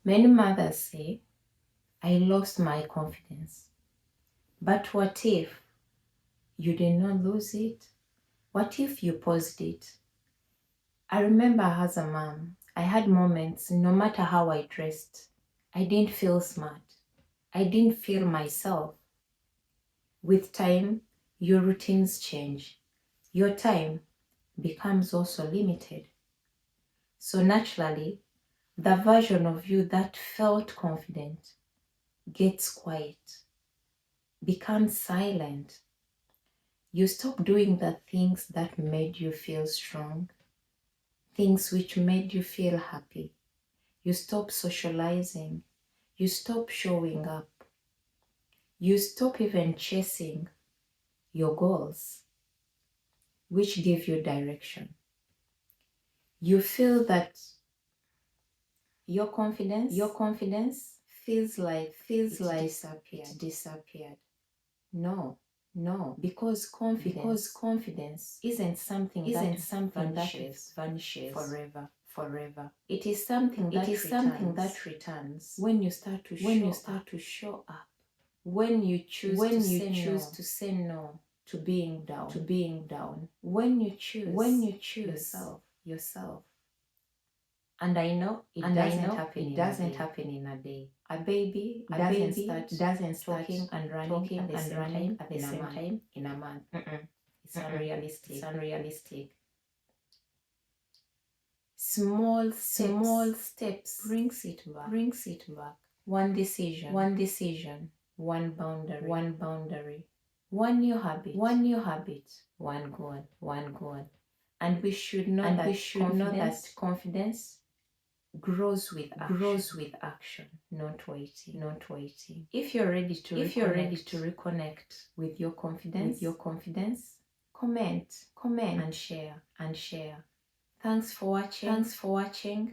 Many mothers say, I lost my confidence. But what if you did not lose it? What if you paused it? I remember as a mom, I had moments, no matter how I dressed, I didn't feel smart. I didn't feel myself. With time, your routines change. Your time becomes also limited. So naturally, the version of you that felt confident gets quiet, becomes silent. You stop doing the things that made you feel strong, things which made you feel happy. You stop socializing. You stop showing up. You stop even chasing your goals, which give you direction. You feel that your confidence feels like disappeared. No, because confidence isn't something that vanishes forever. It is something that returns when you start to show up. When you choose to say no to being down. When you choose yourself. And I know it doesn't happen in a day. A baby doesn't start talking and running at the same time in a month. It's unrealistic. Small steps brings it back. One decision, one boundary, one new habit, one goal. And we should know that confidence grows with action, not waiting. If you're ready to reconnect with your confidence, comment and share. Thanks for watching.